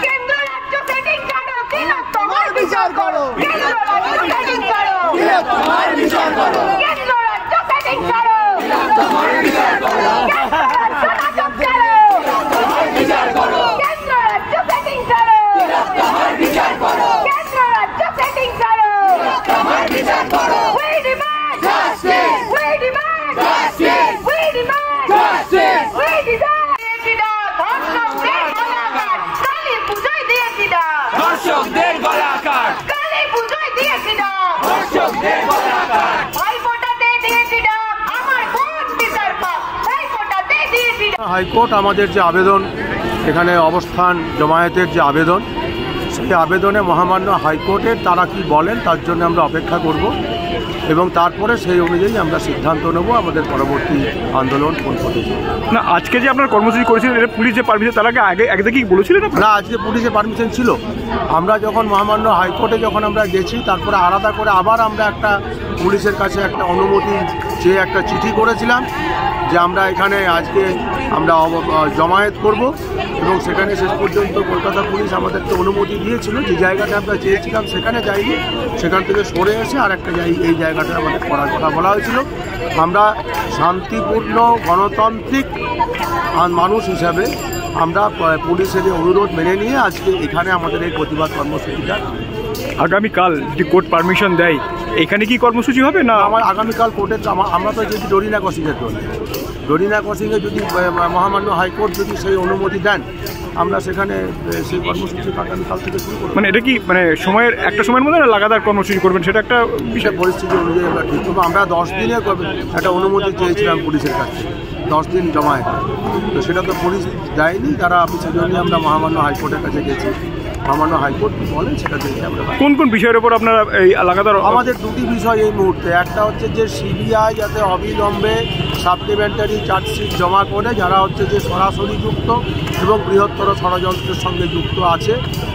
কেন্দ্র রাজ্য সেটিং করো, তোমার বিচার করো। কেন্দ্র রাজ্য সেটিং করো, তোমার বিচার করো। কেন্দ্র রাজ্য সেটিং করো, তোমার বিচার করো। বিচার করো। কেন্দ্র রাজ্য সেটিং করো, তোমার বিচার করো। কেন্দ্র রাজ্য সেটিং করো, তোমার বিচার করো। We demand justice. We demand justice. We demand justice. We demand ধর্ষকদের গলাকাট। কালী পূজায় দিয়েছি না ধর্ষকদের গলাকাট। কালী পূজায় দিয়েছি না ধর্ষকদের গলাকাট। ভাইফোঁটাতে দিয়েছি না আমার বোন বিচার পাক। ভাইফোঁটাতে দিয়েছি না। হাইকোর্ট আমাদের যে আবেদন, এখানে অবস্থান জমায়েতের যে আবেদন, সেই আবেদনে মহামান্য হাইকোর্টের তারা কি বলেন তার জন্য আমরা অপেক্ষা করব এবং তারপরে সেই অনুযায়ী আমরা সিদ্ধান্ত নেব আমাদের পরবর্তী আন্দোলন কোন পথে। না, আজকে যে আপনার কর্মসূচি করেছিলেন এটা পুলিশ যে পারমিশন তার আগে কি বলেছিলেন? না, আজকে পুলিশের পারমিশন ছিল। আমরা যখন মহামান্য হাইকোর্টে যখন আমরা গেছি, তারপরে আলাদা করে আবার আমরা একটা পুলিশের কাছে একটা অনুমতি চেয়ে একটা চিঠি করেছিলাম যে আমরা এখানে আজকে আমরা জমায়েত করব এবং সেখানে শেষ পর্যন্ত কলকাতা পুলিশ আমাদেরকে অনুমতি দিয়েছিল। যে জায়গাটা আমরা চেয়েছিলাম সেখানে যাইনি, সেখান থেকে সরে এসে আর একটা এই জায়গাটা আমাদের করার কথা বলা হয়েছিল। আমরা শান্তিপূর্ণ গণতান্ত্রিক মানুষ হিসাবে আমরা পুলিশের অনুরোধ মেনে নিয়ে আজকে এখানে আমাদের এই প্রতিবাদ কর্মসূচিটা। আগামীকাল যদি কোর্ট পারমিশন দেয় এখানে কি কর্মসূচি হবে? না, আমার আগামীকাল কোর্টের আমরা তো যদি ডরিনা ক্রসিংয়ের জন্য ডরিনা ক্রসিংয়ে যদি মহামান্য হাইকোর্ট যদি সেই অনুমতি দেন, আমরা সেখানে সেই কর্মসূচি আগামীকাল থেকে শুরু করব। মানে এটা কি মানে একটা সময়ের মধ্যে লাগাতার কর্মসূচি করবেন, সেটা একটা বিশেষ পরিস্থিতি অনুযায়ী আমরা ঠিক করবো। আমরা 10 দিনে একটা অনুমতি চেয়েছিলাম পুলিশের কাছে, 10 দিন জমায়েত, তো সেটা তো পুলিশ দেয়নি। তারা সেজন্য আমরা মহামান্য হাইকোর্টের কাছে গেছি। মহামান্য হাইকোর্ট কি বলেন সেটা দেখে আমরা। কোন কোন বিষয়ের উপর আপনারা এই লাগাতার? আমাদের দুটি বিষয় এই মুহূর্তে। একটা হচ্ছে যে সিবিআই যাতে অবিলম্বে সাপ্লিমেন্টারি চার্জশিট জমা করে যারা হচ্ছে যে সরাসরি যুক্ত এবং বৃহত্তর ষড়যন্ত্রের সঙ্গে যুক্ত আছে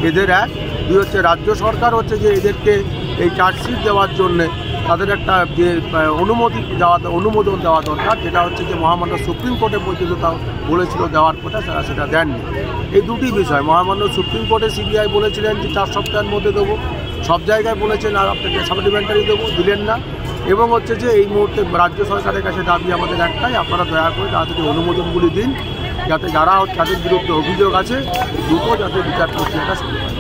এদের এক। দুই হচ্ছে রাজ্য সরকার হচ্ছে যে এদেরকে এই চার্জশিট দেওয়ার জন্যে তাদের একটা যে অনুমোদন দেওয়া দরকার, যেটা হচ্ছে যে মহামান্য সুপ্রিম কোর্টে পর্যন্ত তাও বলেছিল দেওয়ার কথা, তারা সেটা দেননি। এই দুটি বিষয় মহামান্য সুপ্রিম কোর্টে সিবিআই বলেছিলেন যে 4 সপ্তাহের মধ্যে দেবো, সব জায়গায় বলেছেন আর আপনাকে সাপ্লিমেন্টারি দেবো, দিলেন না। এবং হচ্ছে যে এই মুহূর্তে রাজ্য সরকারের কাছে দাবি আমাদের একটাই, আপনারা দয়া করে তাদেরকে অনুমোদনগুলি দিন যাতে যাদের বিরুদ্ধে অভিযোগ আছে দ্রুত যাতে বিচার প্রক্রিয়াটা শুরু হয়।